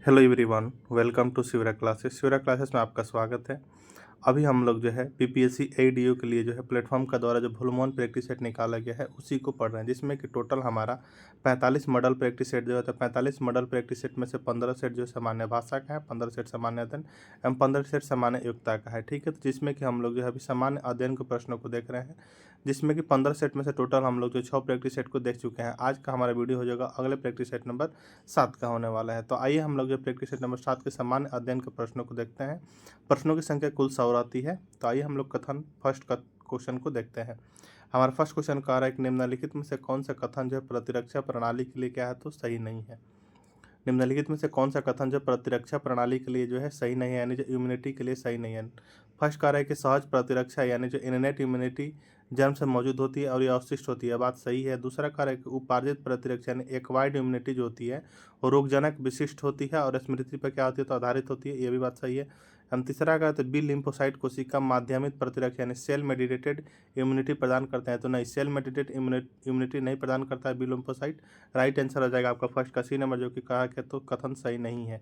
Hello everyone, welcome to Shivra classes. Shivra classes में आपका स्वागत है। अभी हम लोग जो है पीपीएससी एडीओ के लिए जो है प्लेटफॉर्म का द्वारा जो भूलमोहन प्रैक्टिस सेट निकाला गया है उसी को पढ़ रहे हैं, जिसमें कि टोटल हमारा 45 मॉडल प्रैक्टिस सेट जो है, तो 45 मॉडल प्रैक्टिस सेट में से 15 सेट जो सामान्य भाषा का है, 15 सेट सामान्य अध्ययन एवं 15 सेट सामान्य योग्यता का है। ठीक है, तो जिसमें कि हम लोग जो है अभी सामान्य अध्ययन के प्रश्नों को देख रहे हैं, जिसमें कि 15 सेट में से टोटल हम लोग जो 6 प्रैक्टिस सेट को देख चुके हैं। आज का हमारा वीडियो हो जाएगा अगले प्रैक्टिस सेट नंबर 7 का होने वाला है। तो आइए हम लोग जो प्रैक्टिस सेट नंबर 7 के सामान्य अध्ययन के प्रश्नों को देखते हैं। प्रश्नों की संख्या कुल 100 रहती है। तो आइए हम लोग कथन फर्स्ट क्वेश्चन को देखते हैं। हमारा फर्स्ट क्वेश्चन कह रहा है कि निम्नलिखित में से कौन सा कथन जो है प्रतिरक्षा प्रणाली के लिए क्या है, तो सही नहीं है। निम्नलिखित में से कौन सा कथन जो प्रतिरक्षा प्रणाली के लिए जो है सही नहीं है, यानी जो इम्यूनिटी के लिए सही नहीं है। फर्स्ट कह रहा है कि सहज प्रतिरक्षा यानी जो इननेट इम्यूनिटी जन्म से मौजूद होती है और ये अवशिष्ट होती है, बात सही है। दूसरा कह रहा है कि उपार्जित प्रतिरक्षा यानी एक्वायर्ड इम्यूनिटी जो होती है वो रोगजनक विशिष्ट होती है और स्मृति पर क्या होती है, तो आधारित होती है, ये भी बात सही है। हम तीसरा कहा तो बी लिम्फोसाइट कोशिका माध्यमिक प्रतिरक्षा यानी सेल मेडिएटेड इम्यूनिटी प्रदान करते हैं, तो नहीं, सेल मेडिएटेड इम्यूनिटी नहीं प्रदान करता है बी लिम्फोसाइट। राइट आंसर हो जाएगा आपका फर्स्ट का सी नंबर, जो कि कहा कि तो कथन सही नहीं है।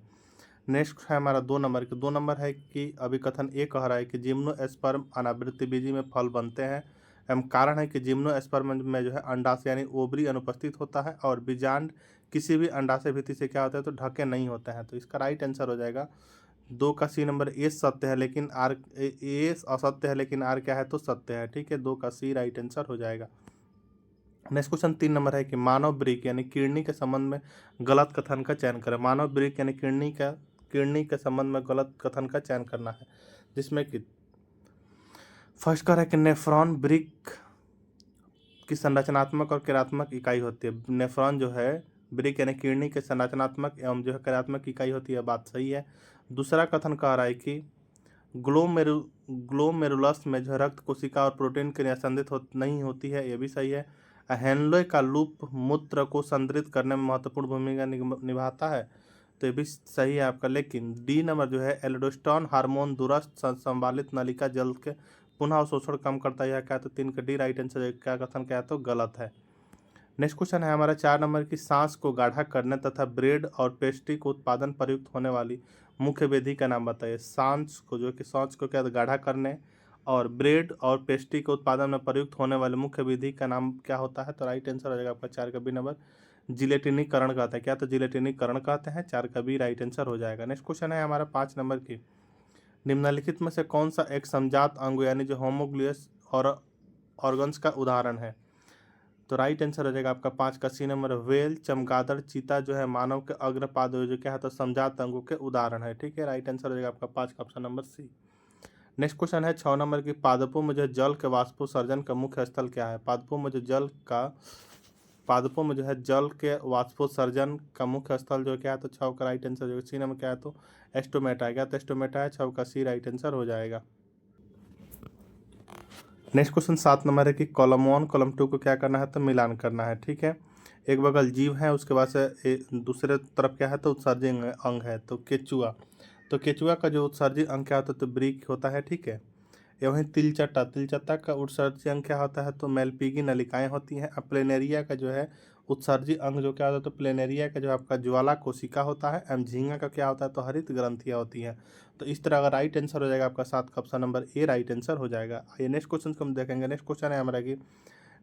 नेक्स्ट है हमारा 2 नंबर के 2 नंबर है कि अभी कथन ए कह रहा है कि जिम्नोस्पर्म अनावृत्ति बीजी में फल बनते हैं एवं कारण है कि जिम्नोस्पर्म में जो है अंडाशय यानी ओवरी अनुपस्थित होता है और बीजांड किसी भी अंडाशय भित्ति से क्या होता है, तो ढके नहीं होते हैं। तो इसका राइट आंसर हो जाएगा 2 का सी नंबर। ए सत्य है लेकिन आर, ए असत्य है लेकिन आर क्या है, तो सत्य है। ठीक है, 2 का सी राइट आंसर हो जाएगा। नेक्स्ट क्वेश्चन 3 नंबर है कि मानव वृक्क यानी किडनी के संबंध में गलत कथन का चयन करें। मानव वृक्क यानी किडनी के संबंध में गलत कथन का चयन करना है, जिसमें कि फर्स्ट का है कि नेफ्रॉन वृक्क की संरचनात्मक और क्रियात्मक इकाई होती है। नेफ्रॉन जो है वृक्क यानी किडनी के संरचनात्मक एवं जो है क्रियात्मक इकाई होती है, बात सही है। दूसरा कथन कह रहा है कि ग्लोमेरुलस में जो रक्त कोशिका और प्रोटीन की संदित नहीं होती है, ये भी सही है। हेनले का लूप मूत्र को संदृढ़ करने में महत्वपूर्ण भूमिका निभाता है, तो ये भी सही है आपका। लेकिन डी नंबर जो है एल्डोस्टेरोन हार्मोन दूरस्थ संवालित नलिका जल के पुनः अवशोषण कम करता है, क्या तो 3 का डी राइट आंसर, क्या कथन क्या है, तो गलत है। नेक्स्ट क्वेश्चन है हमारा 4 नंबर की सांस को गाढ़ा करने तथा ब्रेड और पेस्ट्री को उत्पादन प्रयुक्त होने वाली मुख्य विधि का नाम बताइए। सांस को क्या गाढ़ा करने और ब्रेड और पेस्ट्री के उत्पादन में प्रयुक्त होने वाली मुख्य विधि का नाम क्या होता है, तो राइट आंसर हो जाएगा आपका 4 का बी नंबर, जिलेटिनीकरण कहते हैं, क्या तो जिलेटिनीकरण कहते हैं, 4 का बी राइट आंसर हो जाएगा। नेक्स्ट क्वेश्चन है हमारा 5 नंबर की, निम्नलिखित में से कौन सा एक समजात अंग यानी जो होमोग्लियस और ऑर्गन्स का उदाहरण है, तो राइट आंसर हो जाएगा आपका 5 का सी नंबर। व्हेल, चमगादड़, चीता जो है मानव के अग्रपाद जो क्या है, तो समजात अंगों के उदाहरण है। ठीक है, राइट आंसर हो जाएगा आपका 5 का option number C. Next question है 6 नंबर की, पादपों में जो जल के वाष्पोत्सर्जन का मुख्य स्थल क्या है। पादपों में जो जल के वाष्पोत्सर्जन का मुख्य स्थल जो क्या है, तो 6 का राइट आंसर जो सी नंबर क्या है, तो एस्टोमेटा है, क्या तो एस्टोमेटा है, 6 का सी राइट आंसर हो जाएगा। नेक्स्ट क्वेश्चन 7 नंबर है कि कॉलम 1 कॉलम 2 को क्या करना है, तो मिलान करना है। ठीक है, एक बगल जीव है, उसके बाद से दूसरे तरफ क्या है, तो उत्सर्जी अंग है, तो केचुआ का जो उत्सर्जी अंग क्या होता है, तो ब्रीक होता है। ठीक है, ये वहीं तिलचट्टा का उत्सर्जी अंग क्या होता है, तो मेलपीगी नलिकाएं होती हैं। प्लेनेरिया का जो है उत्सर्जी अंग जो क्या होता है, तो प्लेनेरिया का जो आपका ज्वाला कोशिका होता है। झींगा का क्या होता है, तो हरित ग्रंथियां होती हैं। तो इस तरह का राइट आंसर हो जाएगा आपका 7 का ऑप्शन नंबर ए राइट आंसर हो जाएगा। ये नेक्स्ट क्वेश्चन को हम देखेंगे। नेक्स्ट क्वेश्चन है हमारा कि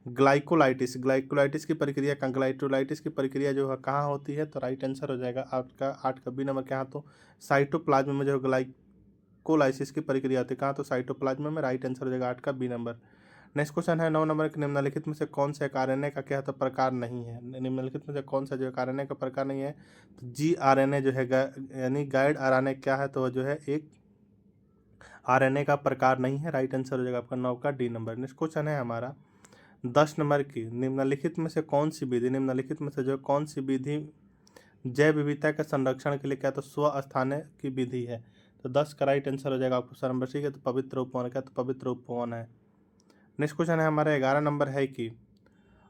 ग्लाइकोलाइटिस की प्रक्रिया ग्लाइकोलाइटिस की प्रक्रिया जो है कहाँ होती है, तो राइट आंसर हो जाएगा आपका 8 का बी नंबर, क्या तो साइटोप्लाज्म में जो ग्लाइकोलाइसिस की प्रक्रिया होती है, कहाँ तो साइटोप्लाज्म में, राइट आंसर हो जाएगा 8 का बी नंबर। नेक्स्ट क्वेश्चन है 9 नंबर के, निम्नलिखित में से कौन सा एक आरएनए का क्या है, तो प्रकार नहीं है। निम्नलिखित में से कौन सा जो है आरएनए का प्रकार नहीं है, तो जी आरएनए जो है यानी गाइड आरएनए क्या है, तो जो है एक आरएनए का प्रकार नहीं है। राइट आंसर हो जाएगा आपका 9 का डी नंबर। नेक्स्ट क्वेश्चन है हमारा 10 नंबर की, निम्नलिखित में से कौन सी विधि जैव विविधता के संरक्षण के लिए क्या तो स्वस्थानीय की विधि है, तो 10 का राइट आंसर हो जाएगा ऑप्शन नंबर सी, तो पवित्र उपवन, क्या तो पवित्र उपवन है। नेक्स्ट क्वेश्चन है हमारा 11 नंबर है कि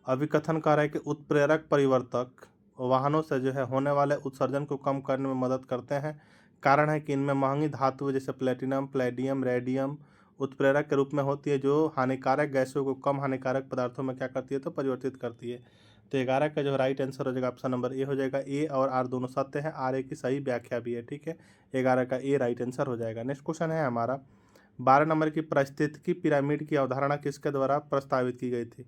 अभिकथन कह रहा है कि उत्प्रेरक परिवर्तक वाहनों से जो है होने वाले उत्सर्जन को कम करने में मदद करते हैं। कारण है कि इनमें महंगी धातु जैसे प्लेटिनम, प्लेडियम, रेडियम उत्प्रेरक के रूप में होती है, जो हानिकारक गैसों को कम हानिकारक पदार्थों में क्या करती है, तो परिवर्तित करती है। तो 11 का जो राइट आंसर हो जाएगा ऑप्शन नंबर ए हो जाएगा। ए और आर दोनों सत्य है, आर ए की सही व्याख्या भी है, ठीक है। 11 का ए राइट आंसर हो जाएगा। नेक्स्ट क्वेश्चन है हमारा 12 नंबर की पारिस्थितिकी पिरामिड की अवधारणा किसके द्वारा प्रस्तावित की गई थी।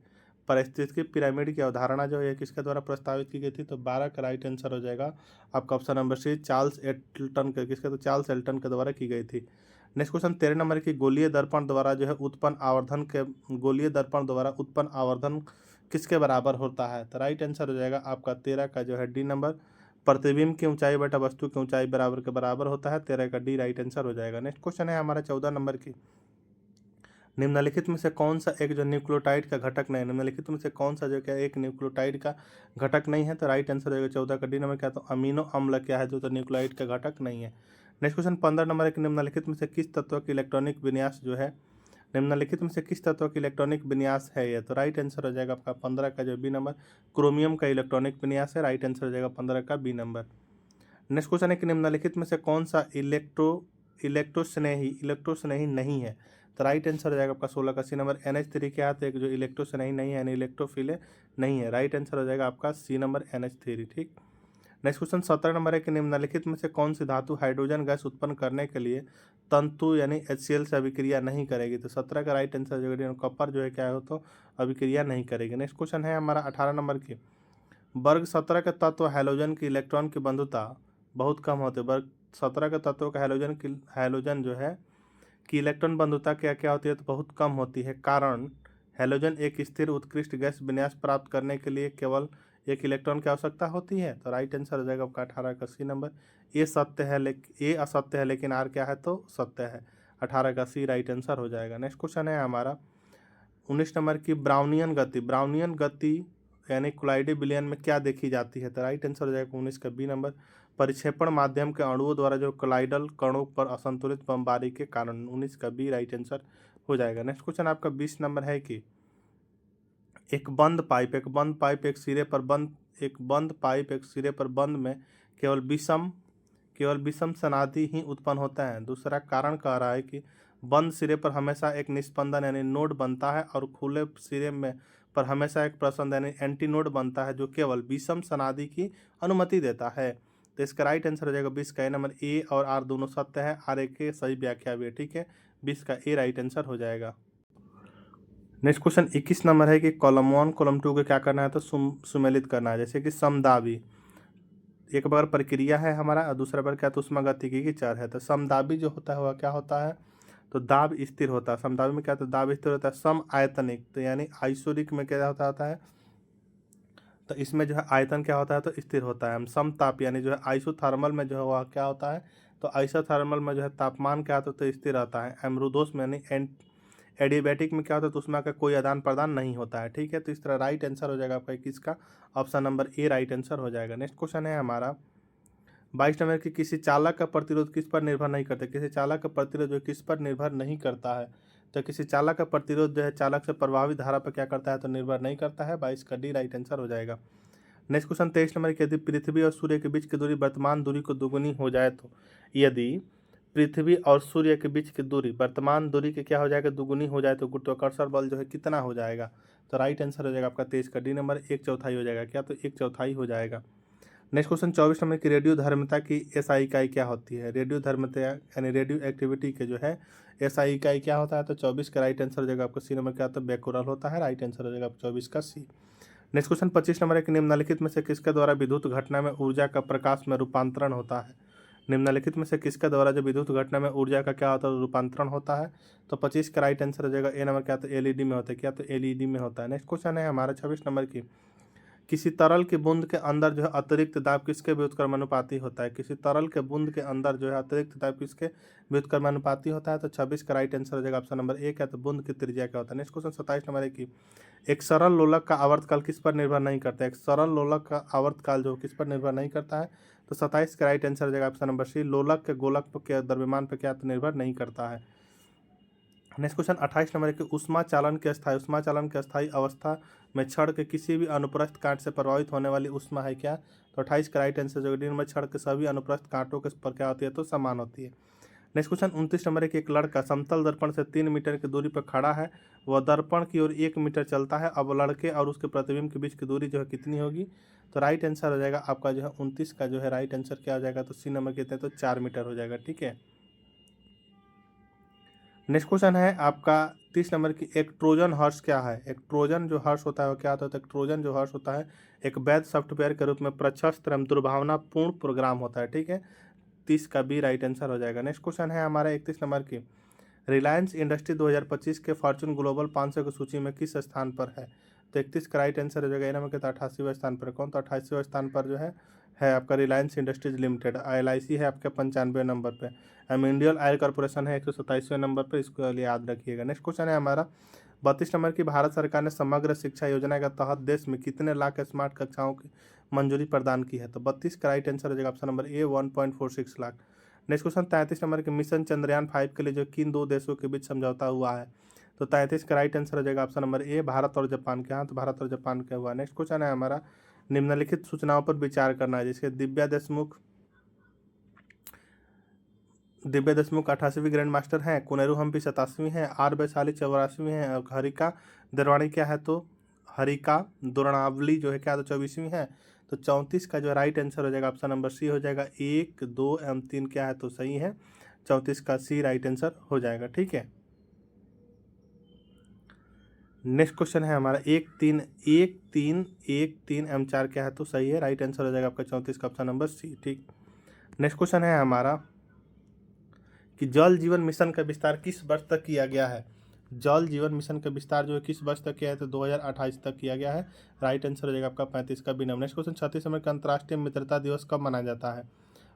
पारिस्थितिकी पिरामिड की अवधारणा जो है किसके द्वारा प्रस्तावित की गई थी, तो 12 का राइट आंसर हो जाएगा आपका option number C Charles Elton के, किसके, तो चार्ल्स एल्टन के द्वारा की गई थी। नेक्स्ट क्वेश्चन 13 नंबर की गोलीय दर्पण द्वारा जो है उत्पन्न आवर्धन के, गोलीय दर्पण द्वारा उत्पन्न आवर्धन किसके बराबर होता है, तो राइट आंसर हो जाएगा आपका 13 का जो है डी नंबर, प्रतिबिंब की ऊंचाई बटा वस्तु की ऊंचाई बराबर के बराबर होता है। 13 का डी राइट आंसर हो जाएगा। नेक्स्ट क्वेश्चन है हमारा 14 नंबर की, निम्नलिखित में से कौन सा एक जो न्यूक्लियोटाइड का घटक नहीं है, निम्नलिखित में से कौन सा जो क्या एक न्यूक्लियोटाइड का घटक नहीं है, तो राइट आंसर हो जाएगा 14 का डी नंबर क्या, तो अमीनो अम्ल क्या है जो तो न्यूक्लियोटाइड का घटक नहीं है। नेक्स्ट क्वेश्चन 15 नंबर है, निम्नलिखित में से किस तत्व की इलेक्ट्रॉनिक विन्यास जो है, निम्नलिखित में से किस तत्व की इलेक्ट्रॉनिक विन्यास है ये, तो राइट आंसर हो जाएगा आपका 15 का जो बी नंबर, क्रोमियम का इलेक्ट्रॉनिक विन्यास है। राइट आंसर हो जाएगा 15 का बी नंबर। नेक्स्ट क्वेश्चन है कि निम्नलिखित में से कौन सा इलेक्ट्रोस्नेही नहीं है, तो राइट आंसर हो जाएगा आपका 16 का सी नंबर, NH3 क्या है, तो एक जो इलेक्ट्रोस्नेही नहीं है यानी इलेक्ट्रोफिले नहीं है। राइट आंसर हो जाएगा आपका सी नंबर NH3, ठीक। नेक्स्ट क्वेश्चन 17 नंबर है कि निम्नलिखित में से कौन सी धातु हाइड्रोजन गैस उत्पन्न करने के लिए तंतु यानी HCl से अभिक्रिया नहीं करेगी, तो 17 का राइट आंसर जो है कॉपर जो है क्या हो तो अभिक्रिया नहीं करेगी। नेक्स्ट क्वेश्चन है हमारा 18 नंबर की, वर्ग 17 के तत्व हैलोजन की इलेक्ट्रॉन की बंधुता बहुत कम होती है। वर्ग 17 के तत्वों का हैलोजन जो है कि इलेक्ट्रॉन बंधुता क्या क्या होती है, तो बहुत कम होती है। कारण हैलोजन एक स्थिर उत्कृष्ट गैस विन्यास प्राप्त करने के लिए केवल एक इलेक्ट्रॉन की आवश्यकता होती है, तो राइट आंसर हो जाएगा आपका 18 का सी नंबर। ए सत्य है लेकिन ए असत्य है लेकिन आर क्या है तो सत्य है। 18 का सी राइट आंसर हो जाएगा। नेक्स्ट क्वेश्चन है हमारा 19 नंबर की, ब्राउनियन गति यानी कोलाइडी विलयन में क्या देखी जाती है, तो राइट आंसर हो जाएगा 19 का बी नंबर, परिक्षेपण माध्यम के अणुओं द्वारा जो कोलाइडल कणों पर असंतुलित बमबारी के कारण। 19 का बी राइट आंसर हो जाएगा। नेक्स्ट क्वेश्चन आपका 20 नंबर है कि एक बंद पाइप एक सिरे पर बंद में केवल विषम सनादि ही उत्पन्न होता है। दूसरा कारण कह रहा है कि बंद सिरे पर हमेशा एक निस्पंदन यानी नोड बनता है और खुले सिरे में पर हमेशा एक प्रसंद यानी एंटी नोड बनता है जो केवल विषम सनादि की अनुमति देता है। तो इसका राइट आंसर हो जाएगा 20 का ए नंबर, ए और आर दोनों सत्य है, आर ए के सही व्याख्या भी है, ठीक है। 20 का ए राइट आंसर हो जाएगा। नेक्स्ट क्वेश्चन 21 नंबर है कि कॉलम 1 कॉलम 2 को क्या करना है तो सुमेलित करना है। जैसे कि समदाबी एक बार प्रक्रिया है हमारा और दूसरा बार क्या तो ऊष्मागतिकी की चर है। तो समदाबी जो होता है वह क्या होता है तो दाब स्थिर होता है। समदाबी में क्या तो दाब स्थिर होता है। सम आयतनिक तो यानी आइसोरिक में क्या होता है तो इसमें जो है आयतन क्या होता है तो स्थिर होता है। हम समताप यानी जो है आइसोथर्मल में जो है वह क्या होता है तो आइसोथर्मल में जो है तापमान क्या होता है तो स्थिर रहता है। अमरुदोष में यानी एडियाबैटिक में क्या होता है तो उसमें का कोई आदान प्रदान नहीं होता है, ठीक है। तो इस तरह राइट आंसर हो जाएगा आपका 21 का ऑप्शन नंबर ए राइट आंसर हो जाएगा। नेक्स्ट क्वेश्चन है हमारा 22 नंबर की, किसी चालक का प्रतिरोध किस पर निर्भर नहीं करता। किसी चालक का प्रतिरोध जो किस पर निर्भर नहीं करता है तो किसी चालक का प्रतिरोध जो है चालक से प्रभावित धारा पर क्या करता है तो निर्भर नहीं करता है। 22 का डी राइट आंसर हो जाएगा। नेक्स्ट क्वेश्चन 23 नंबर की, यदि पृथ्वी और सूर्य के बीच की दूरी वर्तमान दूरी को दुगुनी हो जाए तो, यदि पृथ्वी और सूर्य के बीच की दूरी वर्तमान दूरी के क्या हो जाएगा दुगुनी हो जाए तो गुरुत्वाकर्षण बल जो है कितना हो जाएगा तो राइट आंसर हो जाएगा आपका 23 का डी नंबर 1/4 हो जाएगा क्या तो 1/4 हो जाएगा। नेक्स्ट क्वेश्चन 24 नंबर की, रेडियो धर्मता की SI इकाई क्या होती है। रेडियो धर्मता यानी रेडियो एक्टिविटी के जो है SI इकाई क्या होता है तो 24 का राइट आंसर हो जाएगा आपका सी नंबर क्या तो बैकोरल होता है। राइट आंसर हो जाएगा 24 का सी। नेक्स्ट क्वेश्चन 25 नंबर है कि निम्नलिखित में से किसके द्वारा विद्युत घटना में ऊर्जा का प्रकाश में रूपांतरण होता है। निम्नलिखित में से किसके द्वारा जो विद्युत घटना में ऊर्जा का क्या होता है रूपांतरण होता है तो 25 का राइट आंसर हो जाएगा ए नंबर क्या तो LED में होता है क्या तो LED में होता है। नेक्स्ट क्वेश्चन है हमारा 26 नंबर की, किसी तरल के बूंद के अंदर जो है अतिरिक्त दाब किसके व्युत्क्रमानुपाती होता है। किसी तरल के बूंद के अंदर जो है अतिरिक्त दाब किसके व्युत्क्रमानुपाती होता है तो 26 का राइट आंसर हो जाएगा ऑप्शन नंबर ए क्या तो बूंद की त्रिज्या क्या होता है। नेक्स्ट क्वेश्चन 27 नंबर है कि एक सरल लोलक का आवर्तकाल किस पर निर्भर नहीं करता है। एक सरल लोलक का आवर्तकाल जो किस पर निर्भर नहीं करता है तो 27 का राइट आंसर हो जाएगा ऑप्शन नंबर सी, लोलक के गोलक के द्रव्यमान पर क्या तो निर्भर नहीं करता है। नेक्स्ट क्वेश्चन 28 नंबर है कि ऊष्मा चालन के स्थायी अवस्था में छड़ के किसी भी अनुप्रस्थ कांट से प्रभावित होने वाली ऊष्मा है क्या तो 28 का राइट आंसर जो डी नंबर, छड़ के सभी अनुप्रस्थ कांटों के पर क्या होती है तो समान होती है। नेक्स्ट क्वेश्चन 29 नंबर है कि एक लड़का समतल दर्पण से 3 मीटर की दूरी पर खड़ा है, वह दर्पण की ओर 1 मीटर चलता है, अब लड़के और उसके प्रतिबिंब के बीच की दूरी जो है कितनी होगी? तो राइट आंसर हो जाएगा आपका जो है 29 का जो है राइट आंसर क्या हो जाएगा? तो सी नंबर कितने? तो 4 मीटर हो जाएगा। ठीक है। नेक्स्ट क्वेश्चन है आपका 30 नंबर की एक ट्रोजन हॉर्स क्या है? एक ट्रोजन जो हॉर्स होता है वो क्या होता है? एक ट्रोजन जो हॉर्स होता है एक वैध सॉफ्टवेयर के रूप में प्रशस्त एवं दुर्भावनापूर्ण प्रोग्राम होता है। ठीक है। 30 का बी राइट आंसर हो जाएगा। नेक्स्ट क्वेश्चन है हमारा 31 नंबर की रिलायंस इंडस्ट्री 2025 के फॉर्चून ग्लोबल 500 की सूची में किस स्थान पर है? तो 31 का राइट आंसर हो जाएगा। नंबर के 88वें स्थान पर। कौन? तो 88वें स्थान पर जो है आपका रिलायंस इंडस्ट्रीज लिमिटेड। LIC है आपके 95 नंबर पे। इंडियन ऑयल कॉर्पोरेशन है 127वें नंबर पर, इसको लिए याद रखिएगा। नेक्स्ट क्वेश्चन है हमारा 32 नंबर की भारत सरकार ने समग्र शिक्षा योजना के तहत देश में कितने लाख स्मार्ट कक्षाओं की मंजूरी प्रदान की है? तो 32 का राइट आंसर हो जाएगा ऑप्शन नंबर ए 1.46 लाख। नेक्स्ट क्वेश्चन 33 नंबर के मिशन चंद्रयान 5 के लिए जो किन दो देशों के बीच समझौता हुआ है? तो 33 का राइट आंसर हो जाएगा ऑप्शन नंबर ए भारत और जापान के। यहाँ तो भारत और जापान का हुआ। नेक्स्ट क्वेश्चन है हमारा निम्नलिखित सूचनाओं पर विचार करना है, जिसके दिव्या देशमुख 88वीं ग्रैंड मास्टर हैं, कुनेरू हम्पी 87वीं हैं, आर वैशाली 84वीं हैं और हरिका दरवाणी क्या है? तो हरिका द्रोणावली जो है क्या? तो 24वीं है। तो 34 का जो राइट आंसर हो जाएगा ऑप्शन नंबर सी हो जाएगा। 1 2 एवं 3 क्या है? तो सही है। 34 का सी राइट आंसर हो जाएगा। ठीक है। नेक्स्ट क्वेश्चन है हमारा 1 3 एवं 4 क्या है? तो सही है। राइट आंसर हो जाएगा आपका 34 का ऑप्शन नंबर सी। ठीक। नेक्स्ट क्वेश्चन है हमारा कि जल जीवन मिशन का विस्तार किस वर्ष तक किया गया है? जल जीवन मिशन का विस्तार जो है किस वर्ष तक किया है? तो 2028 तक किया गया है। राइट आंसर हो जाएगा आपका 35 का B number. Next question 36 number का अंतर्राष्ट्रीय मित्रता दिवस कब मनाया जाता है?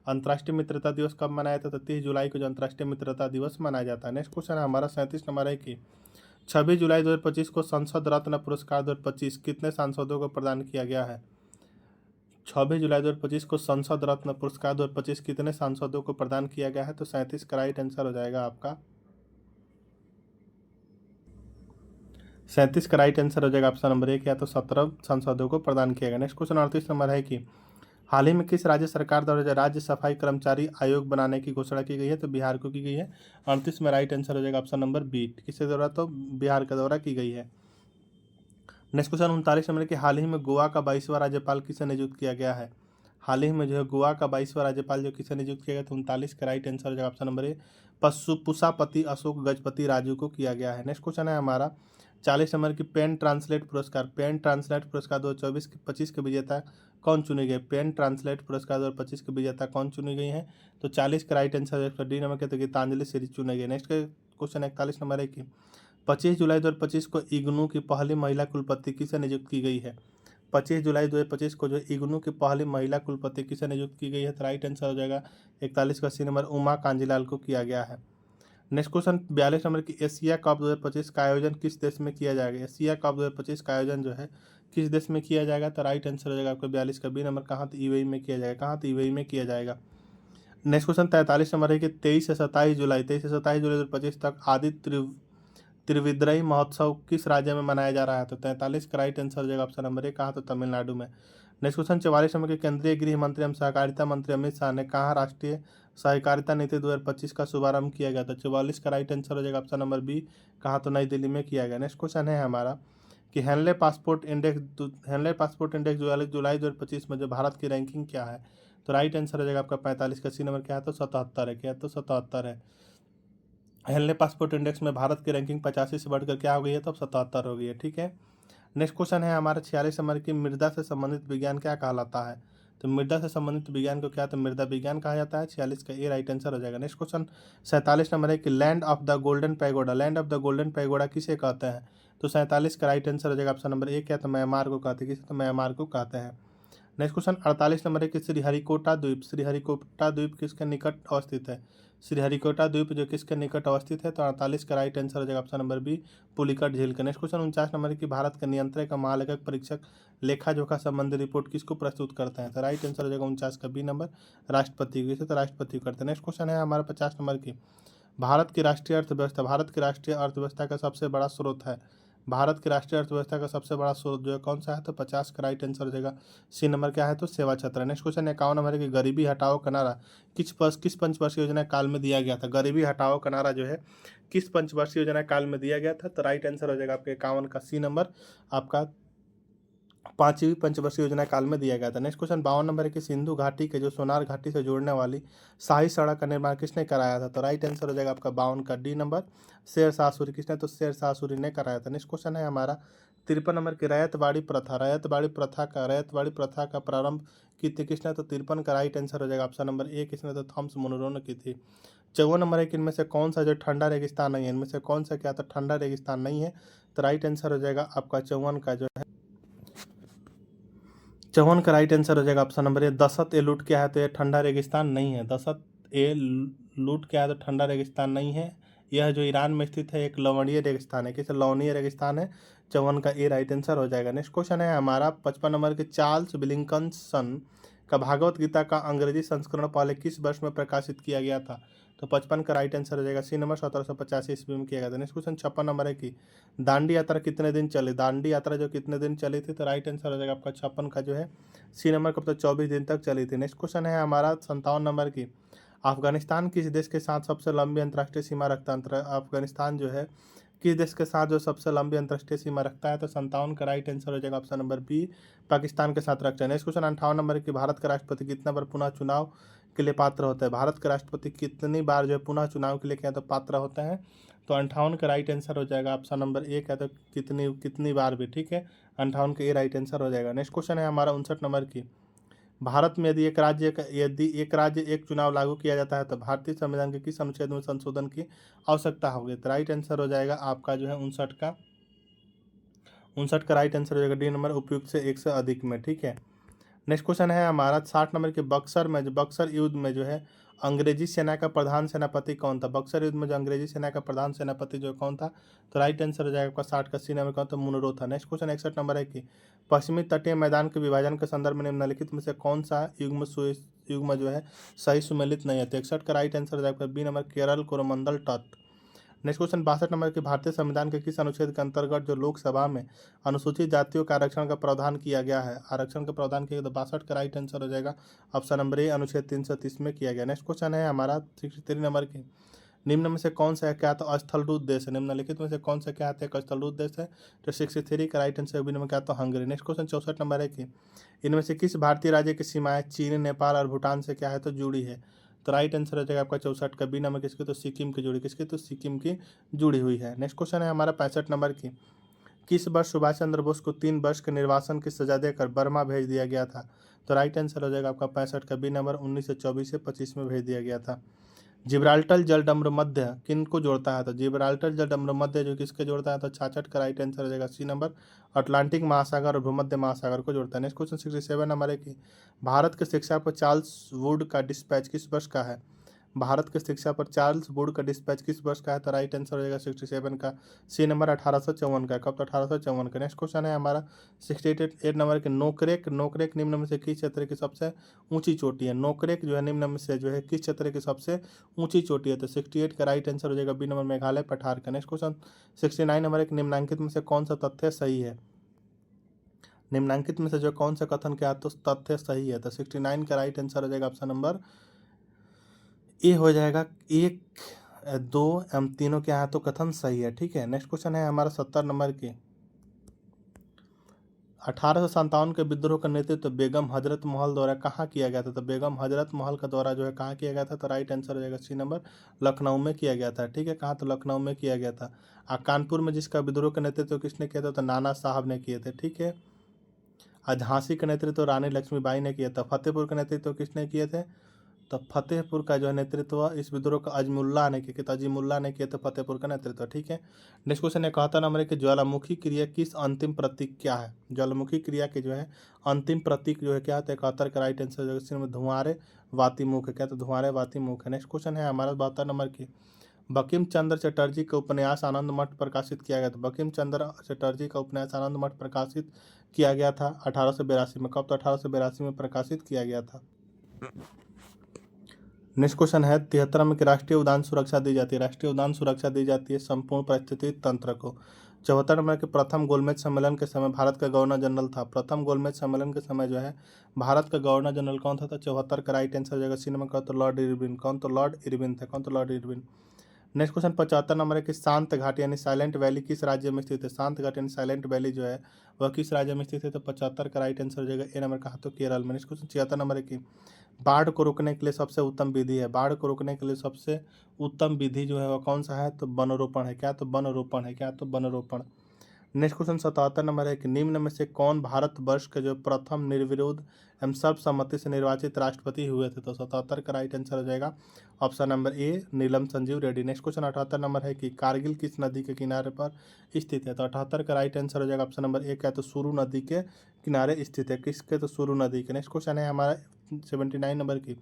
अंतर्राष्ट्रीय मित्रता दिवस कब मनाया जाता है? तो 30 जुलाई को जो अंतर्राष्ट्रीय मित्रता दिवस मनाया जाता है। नेक्स्ट क्वेश्चन है हमारा 37 नंबर है कि 26 जुलाई 2025 को संसद रत्न पुरस्कार 2025 कितने सांसदों को प्रदान किया गया है? 26 जुलाई 2025 को संसद रत्न पुरस्कार 2025 कितने सांसदों को प्रदान किया गया है? तो 37 का राइट आंसर हो जाएगा आपका 37 का राइट आंसर हो जाएगा ऑप्शन नंबर 1 या तो 17 सांसदों को प्रदान किया गया। नेक्स्ट क्वेश्चन 38 नंबर है कि हाल ही में किस राज्य सरकार द्वारा राज्य सफाई कर्मचारी आयोग बनाने की घोषणा की गई है? तो बिहार को की गई है। 38 में राइट आंसर हो जाएगा ऑप्शन नंबर बी। किसके द्वारा? तो बिहार के द्वारा की गई है। नेक्स्ट क्वेश्चन 39 नंबर के हाल ही में गोवा का 22वां राज्यपाल किसे नियुक्त किया गया है? हाल ही में जो है गोवा का 22वां राज्यपाल जो किसे नियुक्त किया गया? तो 39 का राइट आंसर हो जाएगा option number A Pushpapati Ashok Gajapati Raju को किया गया है। नेक्स्ट क्वेश्चन है हमारा 40 नंबर की पेन ट्रांसलेट पुरस्कार 2024-25 के विजेता कौन चुने गए? पेन ट्रांसलेट पुरस्कार 2025 के विजेता कौन चुनी गई हैं? तो 40 का राइट आंसर है डी नंबर के तो गीतांजलि सीरीज चुने गए। नेक्स्ट क्वेश्चन 41 नंबर है कि 25 जुलाई 2025 को इग्नू की पहली महिला कुलपति किसे नियुक्त की गई है? 25 जुलाई 2025 को जो इग्नू की पहली महिला कुलपति किसे नियुक्त की गई है? तो राइट आंसर हो जाएगा 41 का सी नंबर उमा कांजीलाल को किया गया है। नेक्स्ट क्वेश्चन 42 नंबर की एशिया कप 2025 का आयोजन किस देश में किया जाएगा? एशिया कप 2025 का आयोजन जो है किस देश में किया जाएगा? तो राइट आंसर हो जाएगा आपका 42 का बी नंबर। कहाँ? तो यूएई में किया जाएगा। कहाँ? तो यूएई में किया जाएगा। नेक्स्ट क्वेश्चन 43 नंबर है कि 23 से 27 जुलाई 2025 तक आदित्य त्रिविक्रम महोत्सव किस राज्य में मनाया जा रहा है? तो 43 का राइट आंसर हो जाएगा ऑप्शन नंबर ए। कहाँ? तो तमिलनाडु में। नेक्स्ट क्वेश्चन 44 नंबर के केंद्रीय गृह मंत्री एवं सहकारिता मंत्री अमित शाह ने कहाँ राष्ट्रीय सहकारिता नीति 2025 का शुभारंभ किया गया? तो 44 का राइट आंसर हो जाएगा ऑप्शन नंबर बी। कहाँ? तो नई दिल्ली में किया गया। नेक्स्ट क्वेश्चन है हमारा कि हेनले पासपोर्ट इंडेक्स जुलाई 2025 में जो भारत की रैंकिंग क्या है? तो राइट आंसर हो जाएगा आपका 45 का सी नंबर। क्या है? तो 77 है। क्या? तो 77 है। हेनले पासपोर्ट इंडेक्स में भारत की रैंकिंग 85 से बढ़कर क्या हो गई है? तो अब 77 हो गई है। ठीक है। नेक्स्ट क्वेश्चन है हमारा 46 नंबर की मृदा से संबंधित विज्ञान क्या कहलाता है? तो मृदा से संबंधित विज्ञान को क्या? तो मृदा विज्ञान कहा जाता है। 46 का ए राइट आंसर हो जाएगा। नेक्स्ट क्वेश्चन 47 नंबर है कि land of the golden pagoda किसे कहते हैं? तो 47 का राइट आंसर हो जाएगा ऑप्शन नंबर ए। क्या? तो म्यांमार को कहते हैं। किसे? तो म्यांमार को कहते हैं। नेक्स्ट क्वेश्चन 48 नंबर है कि श्रीहरिकोटा द्वीप किसके निकट अवस्थित है? श्रीहरिकोटा द्वीप जो किसके निकट अवस्थित है? तो 48 का राइट आंसर हो जाएगा ऑप्शन नंबर बी पुलिकट झील का। नेक्स्ट क्वेश्चन 49 नंबर है कि भारत के नियंत्रक महालेखक परीक्षक लेखा जोखा संबंधी रिपोर्ट किसको प्रस्तुत करते हैं? तो राइट आंसर हो जाएगा 49 का बी नंबर राष्ट्रपति को। तो राष्ट्रपति करते हैं। नेक्स्ट क्वेश्चन है हमारा 50 नंबर की भारत की राष्ट्रीय अर्थव्यवस्था का सबसे बड़ा स्रोत है। भारत की राष्ट्रीय अर्थव्यवस्था का सबसे बड़ा स्रोत जो है कौन सा है, तो 50 का राइट आंसर हो जाएगा। सी नंबर क्या है, तो सेवा क्षेत्र। नेक्स्ट क्वेश्चन 51 नंबर है कि गरीबी हटाओ का नारा किस पंचवर्षीय योजना काल में दिया गया था। गरीबी हटाओ का नारा जो है किस पंचवर्षीय योजना काल में दिया गया था, तो राइट आंसर हो जाएगा आपके 51 का सी नंबर, आपका 5वीं पंचवर्षीय योजना काल में दिया गया था। नेक्स्ट क्वेश्चन 52 नंबर है कि सिंधु घाटी के जो सोनार घाटी से जोड़ने वाली शाही सड़क का निर्माण किसने कराया था, तो राइट आंसर हो जाएगा आपका 52 का डी नंबर, शेरशाह सूरी। किसने, तो शेरशाह सूरी ने कराया था। नेक्स्ट क्वेश्चन है हमारा 53 नंबर की रैयतवाड़ी प्रथा। रैयतवाड़ी प्रथा का प्रारंभ की थी किसने, तो 53 का राइट आंसर हो जाएगा ऑप्शन नंबर ए, किसने, तो थॉमस मुनरो ने की थी। 54 नंबर है कि इनमें से कौन सा जो ठंडा रेगिस्तान नहीं है, इनमें से कौन सा क्या, तो ठंडा रेगिस्तान नहीं है, तो राइट आंसर हो जाएगा आपका 54 का जो है 54 का राइट आंसर हो जाएगा ऑप्शन नंबर ए, दसत ए लूट क्या है, तो ये ठंडा रेगिस्तान नहीं है। दसत ए लूट क्या है, तो ठंडा रेगिस्तान नहीं है। यह जो ईरान में स्थित है एक लवणीय रेगिस्तान है। किस, लवणीय रेगिस्तान है। 54 का ए राइट आंसर हो जाएगा। नेक्स्ट क्वेश्चन है हमारा 55 नंबर के चार्ल्स विलिंगसन का भागवत गीता का अंग्रेजी संस्करण पहले किस वर्ष में प्रकाशित किया गया था, तो 55 का राइट आंसर हो जाएगा सी नंबर, 1785 ईस्वी में किया गया था। नेक्स्ट क्वेश्चन 56 नंबर है कि दांडी यात्रा कितने दिन चली। दांडी यात्रा जो कितने दिन चली थी, तो राइट आंसर हो जाएगा आपका 56 का जो है सी नंबर, कब तक, 24 दिन तक चली थी। नेक्स्ट क्वेश्चन है हमारा 57 नंबर की अफगानिस्तान किस देश के साथ सबसे लंबी अंतर्राष्ट्रीय सीमा रखता है। अफगानिस्तान जो है किस देश के साथ जो सबसे लंबी अंतर्राष्ट्रीय सीमा रखता है, तो 57 का राइट आंसर हो जाएगा ऑप्शन नंबर बी, पाकिस्तान के साथ रखता है। नेक्स्ट क्वेश्चन 58 नंबर की भारत का राष्ट्रपति कितना बार पुनः चुनाव के लिए पात्र होता है। भारत के राष्ट्रपति कितनी बार जो है पुनः चुनाव के लिए क्या, तो पात्र होता है, तो 58 का राइट आंसर हो जाएगा ऑप्शन नंबर ए का, तो कितनी कितनी बार भी, ठीक है, 58 का ए राइट आंसर हो जाएगा। नेक्स्ट क्वेश्चन है हमारा 59 नंबर की भारत में यदि एक राज्य एक चुनाव लागू किया जाता है तो भारतीय संविधान के किस अनुच्छेद में संशोधन की आवश्यकता होगी, तो राइट आंसर हो जाएगा आपका जो है 59 का राइट आंसर हो जाएगा डी नंबर, उपयुक्त से एक से अधिक में, ठीक है। नेक्स्ट क्वेश्चन है हमारा 60 नंबर के बक्सर युद्ध में जो है अंग्रेजी सेना का प्रधान सेनापति कौन था। बक्सर युद्ध में जो अंग्रेजी सेना का प्रधान सेनापति जो कौन था, तो राइट आंसर हो जाएगा आपका 60 का सी नंबर कौन, तो मुनरो था। नेक्स्ट क्वेश्चन 61 नंबर है कि पश्चिमी तटीय मैदान के विभाजन के संदर्भ में निम्नलिखित में से कौन सा युग्म जो है सही सुमेलित नहीं है, तो 61 का राइट आंसर हो जाएगा बी नंबर, केरल कोरोमंडल तट। नेक्स्ट क्वेश्चन 62 नंबर के भारतीय संविधान के किस अनुच्छेद के अंतर्गत जो लोकसभा में अनुसूचित जातियों का आरक्षण का प्रावधान किया गया है, आरक्षण का प्रावधान किया गया, तो 62 का राइट आंसर हो जाएगा ऑप्शन नंबर ए, अनुच्छेद 330 में किया गया। नेक्स्ट क्वेश्चन है हमारा 63 नंबर की निम्न में से कौन सा क्या, तो स्थलरूप देश है। निम्नलिखित में से कौन सा क्या है, एक स्थलरूप देश है, तो 63 का राइट आंसर बी नंबर क्या, तो हंगरी। नेक्स्ट क्वेश्चन 64 नंबर है कि इनमें से किस भारतीय राज्य की सीमाएं चीन, नेपाल और भूटान से क्या है, तो जुड़ी है, तो राइट आंसर हो जाएगा आपका 64 का बी नंबर, किसकी, तो सिक्किम की जुड़ी, किसकी, तो सिक्किम की जुड़ी हुई है। नेक्स्ट क्वेश्चन है हमारा 65 नंबर की किस वर्ष सुभाष चंद्र बोस को 3 वर्ष के निर्वासन की सजा देकर बर्मा भेज दिया गया था, तो राइट आंसर हो जाएगा आपका 65 का बी नंबर, 1924 से 25 में भेज दिया गया था। जिब्राल्टर जलडम्बर मध्य किन को जोड़ता है, तो जिब्राल्टर जलडम्बर मध्य जो किसके जोड़ता है, तो 66 का राइट आंसर हो जाएगा सी नंबर, अटलांटिक महासागर और भूमध्य महासागर को जोड़ता है। नेक्स्ट क्वेश्चन 67 नंबर है कि भारत की शिक्षा पर चार्ल्स वुड का डिस्पैच किस वर्ष का है। भारत की शिक्षा पर चार्ल्स वुड का डिस्पैच किस वर्ष का है, तो राइट आंसर हो जाएगा 67 का सी नंबर, 1854 का, कब, तो 1854 का। नेक्स्ट क्वेश्चन है हमारा 68 नंबर के नोकरेक निम्न में से किस क्षेत्र की सबसे ऊंची चोटी है। नोकरेक जो है निम्न में से जो है किस क्षेत्र की सबसे ऊंची चोटी है, तो 68 का राइट आंसर हो जाएगा बी नंबर, मेघालय पठार का। नेक्स्ट क्वेश्चन 69 नंबर एक निम्नांकित में से कौन सा तथ्य सही है। निम्नांकित में से जो कौन सा कथन क्या है, तो तथ्य सही है, तो 69 का राइट आंसर हो जाएगा ऑप्शन नंबर ए हो जाएगा, 1 2 एम तीनों क्या है, तो कथन सही है, ठीक है। नेक्स्ट क्वेश्चन है हमारा 70 नंबर की 1857 के विद्रोह का नेतृत्व बेगम हजरत महल द्वारा कहाँ किया गया था, तो बेगम हजरत महल का द्वारा जो है कहाँ किया गया था, तो राइट आंसर हो जाएगा सी नंबर, लखनऊ में किया गया था, ठीक है, कहाँ, तो लखनऊ में किया गया था। कानपुर में जिसका विद्रोह का नेतृत्व किसने किया था, तो नाना साहब ने किए थे, ठीक है। झांसी का नेतृत्व रानी लक्ष्मीबाई ने किया था। फतेहपुर का नेतृत्व किसने किए थे, तो फतेहपुर का जो है नेतृत्व इस विद्रोह का अजमुल्ला ने किया, तो अजीमुल्ला ने किया, तो फतेहपुर का नेतृत्व, ठीक है। नेक्स्ट क्वेश्चन 71 नंबर है कि ज्वालामुखी क्रिया किस अंतिम प्रतीक क्या है। ज्वालामुखी क्रिया के जो है अंतिम प्रतीक जो है क्या, तो 71 का राइट आंसर में धुआंरे वातिमुख है, क्या, तो धुआंरे वातिमुख है। नेक्स्ट क्वेश्चन है हमारा 72 नंबर की बंकिम चंद्र चटर्जी का उपन्यास आनंद मठ प्रकाशित किया गया था। बंकिम चंद्र चटर्जी का उपन्यास आनंद मठ प्रकाशित किया गया था 1882 में, कब, तो 1882 में प्रकाशित किया गया था। नेक्स्ट क्वेश्चन है 73 में कि राष्ट्रीय उद्यान सुरक्षा दी जाती है। राष्ट्रीय उद्यान सुरक्षा दी जाती है संपूर्ण पारिस्थितिक तंत्र को। 74 नंबर के प्रथम गोलमेज सम्मेलन के समय भारत का गवर्नर जनरल था। प्रथम गोलमेज सम्मेलन के समय जो है भारत का गवर्नर जनरल कौन था? तो 74 का राइट आंसर हो जाएगा सी नंबर का, तो लॉर्ड इरविन। कौन? तो लॉर्ड इरविन था। कौन? तो Lord Irwin. Next question 75 number है कि शांत घाटी यानी साइलेंट वैली किस राज्य में स्थित है? शांत घाटी यानी साइलेंट वैली जो है वह किस राज्य में स्थित है? तो 75 का राइट आंसर हो जाएगा ए नंबर का, तो केरल में। नेक्स्ट क्वेश्चन 76 नंबर है कि बाढ़ को रोकने के लिए सबसे उत्तम विधि है। बाढ़ को रोकने के लिए सबसे उत्तम विधि जो है वह कौन सा है? तो वनरोपण है। क्या? तो वनरोपण है। क्या? तो वनरोपण। नेक्स्ट क्वेश्चन 77 नंबर है कि निम्न में से कौन भारतवर्ष के जो प्रथम निर्विरोध एवं सर्वसम्मति से निर्वाचित राष्ट्रपति हुए थे? तो 77 का राइट आंसर हो जाएगा ऑप्शन नंबर ए, नीलम Sanjeev Reddy. Next question 78 number है कि कारगिल किस नदी के किनारे पर स्थित है? तो 78 का राइट आंसर हो जाएगा ऑप्शन नंबर ए, क्या? तो सुरु नदी के किनारे स्थित है। किसके? तो सुरु नदी के। नेक्स्ट क्वेश्चन है हमारा 79 नंबर की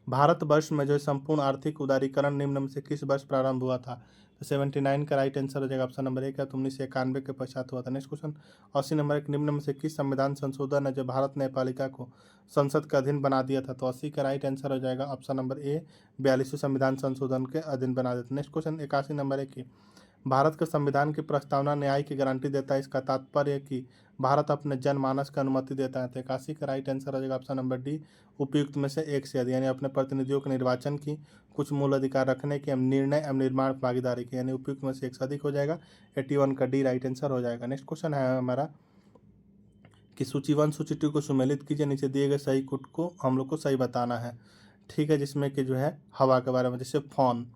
भारतवर्ष में जो संपूर्ण आर्थिक उदारीकरण निम्न में से किस वर्ष प्रारंभ हुआ था? तो 79 का राइट आंसर हो जाएगा ऑप्शन नंबर ए, क्या? तो 1991 के पश्चात हुआ था। नेक्स्ट क्वेश्चन 80 नंबर एक निम्न में से किस संविधान संशोधन है जो भारत न्यायपालिका को संसद के अधीन बना दिया था? तो 80 का राइट आंसर हो जाएगा ऑप्शन नंबर ए, 42वें संविधान संशोधन के अधीन बना दिया था। नेक्स्ट क्वेश्चन 81 नंबर है कि भारत के संविधान की प्रस्तावना न्याय की गारंटी देता है, इसका तात्पर्य है कि भारत अपने जनमानस को अनुमति देता है। तो 81 का राइट आंसर हो जाएगा ऑप्शन नंबर डी, उपयुक्त में से एक से अधिक, यानी अपने प्रतिनिधियों के निर्वाचन की, कुछ मूल अधिकार रखने की एवं निर्णय एवं निर्माण भागीदारी की, यानी उपयुक्त में से एक से अधिक हो जाएगा। 81 का डी राइट आंसर हो जाएगा। नेक्स्ट क्वेश्चन है हमारा कि सूची 1 सूची 2 को सुमेलित कीजिए, नीचे दिए गए सही कुट को हम लोग को सही बताना है। ठीक है, जिसमें कि जो है हवा के बारे में, जैसे फॉन,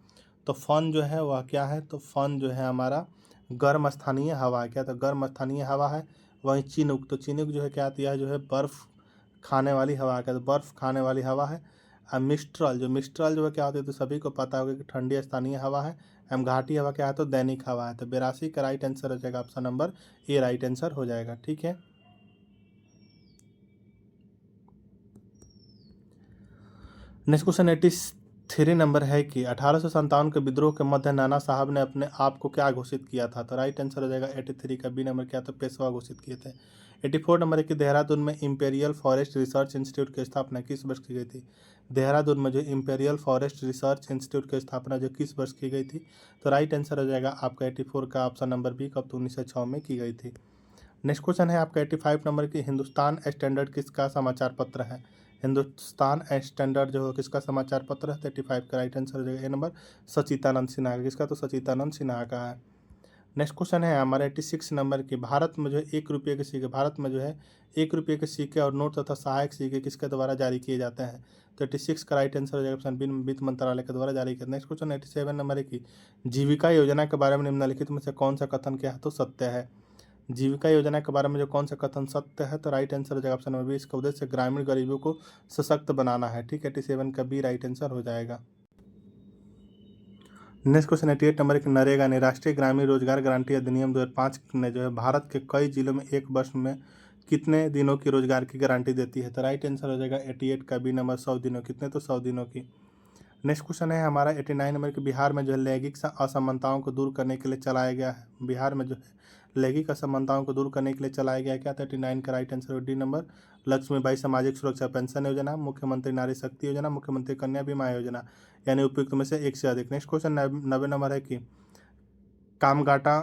तो फन जो है वह क्या है? तो फन जो है हमारा गर्म स्थानीय हवा है। क्या? तो गर्म स्थानीय हवा है। वहीं चिनुक, तो चिनुक जो है क्या आती है? जो है बर्फ़ खाने वाली हवा है। क्या? तो बर्फ़ खाने वाली हवा है। मिस्ट्रल, जो है क्या होती है? तो सभी को पता होगा कि ठंडी स्थानीय हवा है। एवं घाटी हवा क्या है? तो दैनिक हवा है। तो 82 का राइट आंसर हो जाएगा ऑप्शन नंबर ए, राइट आंसर हो जाएगा। ठीक है, नेक्स्ट क्वेश्चन 83 नंबर है कि 1857 के विद्रोह के मध्य नाना साहब ने अपने आप को क्या घोषित किया था? तो राइट आंसर हो जाएगा 83 का बी नंबर, क्या? तो पेशवा घोषित किए थे। 84 नंबर है कि देहरादून में इंपेरियल फॉरेस्ट रिसर्च इंस्टीट्यूट की स्थापना किस वर्ष की गई थी? देहरादून में जो इंपेरियल फॉरेस्ट रिसर्च इंस्टीट्यूट की स्थापना जो किस वर्ष की गई थी? तो राइट आंसर हो जाएगा आपका 84 का ऑप्शन नंबर बी, कब? तो 1906 में की गई थी। नेक्स्ट क्वेश्चन है आपका 85 नंबर की हिंदुस्तान स्टैंडर्ड किसका समाचार पत्र है? हिंदुस्तान स्टैंडर्ड जो है किसका समाचार पत्र है? 35 का राइट आंसर हो जाएगा ए नंबर, सचिदानंद सिन्हा का। किसका? तो सचिदानंद सिन्हा का है। नेक्स्ट क्वेश्चन है हमारा 86 नंबर की भारत में जो है 1 रुपये के सिक्के, भारत में जो है 1 रुपये के सिक्के और नोट तथा सहायक सिक्के किसके द्वारा जारी किए जाते हैं? तो 86 का राइट आंसर हो जाएगा ऑप्शन बी, वित्त मंत्रालय के द्वारा जारी किया। नेक्स्ट क्वेश्चन 87 नंबर है कि जीविका योजना के बारे में निम्नलिखित में से कौन सा कथन क्या है? तो सत्य है। जीविका योजना के बारे में जो कौन सा कथन सत्य है? तो राइट आंसर हो जाएगा ऑप्शन नंबर बी, इसका उद्देश्य ग्रामीण गरीबों को सशक्त बनाना है। ठीक है, 87 का बी राइट आंसर हो जाएगा। नेक्स्ट क्वेश्चन 88 नंबर एक नरेगा यानी राष्ट्रीय ग्रामीण रोजगार गारंटी अधिनियम 2005 ने जो है भारत के कई जिलों में एक वर्ष में कितने दिनों की रोजगार की गारंटी देती है? तो राइट आंसर हो जाएगा 88 का बी नंबर, 100 दिनों। कितने? तो 100 दिनों की। नेक्स्ट क्वेश्चन है हमारा 89 नंबर के बिहार में जो है लैंगिक असमानताओं को दूर करने के लिए चलाया गया है, बिहार में जो है लैंगिक असमानताओं को दूर करने के लिए चलाया गया क्या? 39 का right answer D number, Lakshmibai सामाजिक सुरक्षा पेंशन योजना, मुख्यमंत्री नारी शक्ति योजना, मुख्यमंत्री कन्या बीमा योजना, यानी उपयुक्त में से एक से अधिक। नेक्स्ट क्वेश्चन 90 नंबर है कि कामगाटा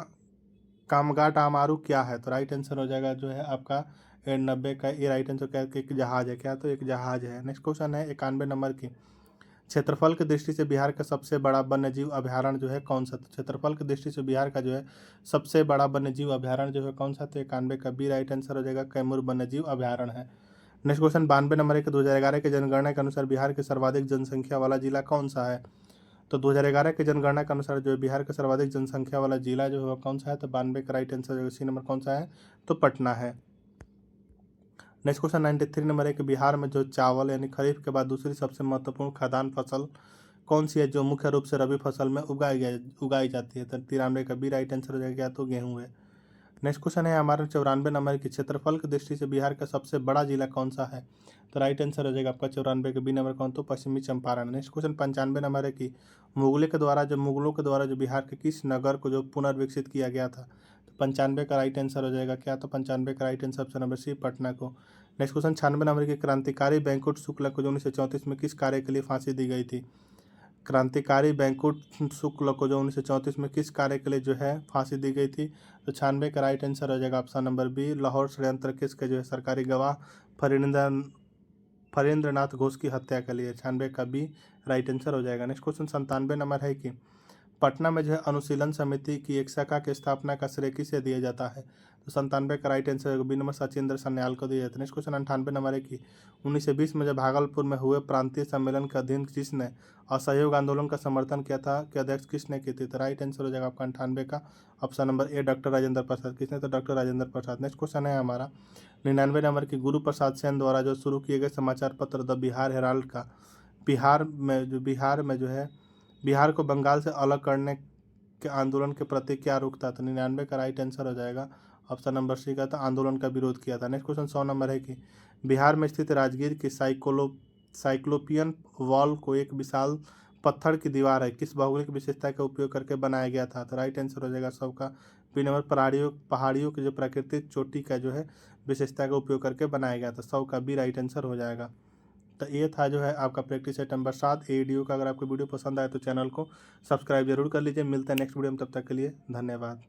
कामगाट आमारू क्या है? तो राइट आंसर हो जाएगा जो है आपका 90 का ये राइट आंसर क्या है? एक जहाज है। क्या? तो एक जहाज है। नेक्स्ट क्वेश्चन है 91 नंबर की क्षेत्रफल की दृष्टि से बिहार का सबसे बड़ा वन्यजीव अभयारण्य जो है कौन सा? तो क्षेत्रफल की दृष्टि से बिहार का जो है सबसे बड़ा वन्यजीव अभयारण्य जो है कौन सा? तो 91 का बी राइट आंसर हो जाएगा, कैमूर वन्यजीव अभयारण्य है। नेक्स्ट क्वेश्चन 92 नंबर है कि 2011 के जनगणना के अनुसार बिहार के सर्वाधिक जनसंख्या वाला जिला कौन सा है? तो 2011 के जनगणना के अनुसार जो है बिहार का सर्वाधिक जनसंख्या वाला जिला जो है कौन सा है? तो 92 का राइट आंसर सी नंबर कौन सा है? तो पटना है। नेक्स्ट क्वेश्चन 93 नंबर है कि बिहार में जो चावल यानी खरीफ के बाद दूसरी सबसे महत्वपूर्ण खाद्यान्न फसल कौन सी है जो मुख्य रूप से रबी फसल में उगाई जाती है? तो 93 का बी राइट आंसर हो जाएगा, तो गेहूँ है। नेक्स्ट क्वेश्चन है हमारा 94 नंबर की क्षेत्रफल की दृष्टि से बिहार का सबसे बड़ा जिला कौन सा है? तो राइट आंसर हो जाएगा आपका 94 का बी नंबर कौन? तो पश्चिमी चंपारण। नेक्स्ट क्वेश्चन 95 नंबर है कि मुगलों के द्वारा जो बिहार के किस नगर को जो पुनर्विकसित किया गया था? तो 95 का राइट आंसर हो जाएगा क्या? तो 95 का right answer option number C, Patna को। नेक्स्ट क्वेश्चन 96 नंबर की क्रांतिकारी बैंकुट शुक्ला को जो 1934 में किस कार्य के लिए फांसी दी गई थी? क्रांतिकारी बैंकुट शुक्ल को जो 1934 में किस कार्य के लिए जो है फांसी दी गई थी? तो 96 का राइट आंसर हो जाएगा ऑप्शन नंबर बी, लाहौर षड्यंत्र किसके जो है सरकारी गवाह फरेंद्रनाथ घोष की हत्या के लिए। 96 का बी राइट आंसर हो जाएगा। नेक्स्ट क्वेश्चन 97 नंबर है कि पटना में जो है अनुशीलन समिति की एक शाखा की स्थापना का श्रेय किसे दिया जाता है? तो 97 का right answer B number Sachindra Sanyal को दिया जाता है। नेक्स्ट क्वेश्चन 98 नंबर है कि 1920 में जब भागलपुर में हुए प्रांतीय सम्मेलन के अधीन जिसने असहयोग आंदोलन का समर्थन किया था कि अध्यक्ष किसने की थी? तो राइट आंसर हो जाएगा आपका 98 का option number A doctor Rajendra Prasad. किसने? तो doctor Rajendra Prasad. Next question है हमारा 99 नंबर की गुरु प्रसाद सेन द्वारा जो शुरू किए गए समाचार पत्र द बिहार हेराल्ड का बिहार में जो है बिहार को बंगाल से अलग करने के आंदोलन के प्रति क्या रुख था? तो 99 का राइट आंसर हो जाएगा ऑप्शन नंबर सी का था आंदोलन का विरोध किया था। नेक्स्ट क्वेश्चन 100 नंबर है कि बिहार में स्थित राजगीर की साइक्लोपियन वॉल को एक विशाल पत्थर की दीवार है किस भौगोलिक विशेषता का उपयोग करके बनाया गया था? तो राइट आंसर हो जाएगा सबका बी नंबर पहाड़ियों की जो प्राकृतिक चोटी का जो है विशेषता का उपयोग करके बनाया गया था। 100 का बी राइट आंसर हो जाएगा। तो ये था जो है आपका प्रैक्टिस सेट नंबर 7 एडीओ का। अगर आपको वीडियो पसंद आए तो चैनल को सब्सक्राइब जरूर कर लीजिए। मिलते हैं नेक्स्ट वीडियो में, तब तक के लिए धन्यवाद।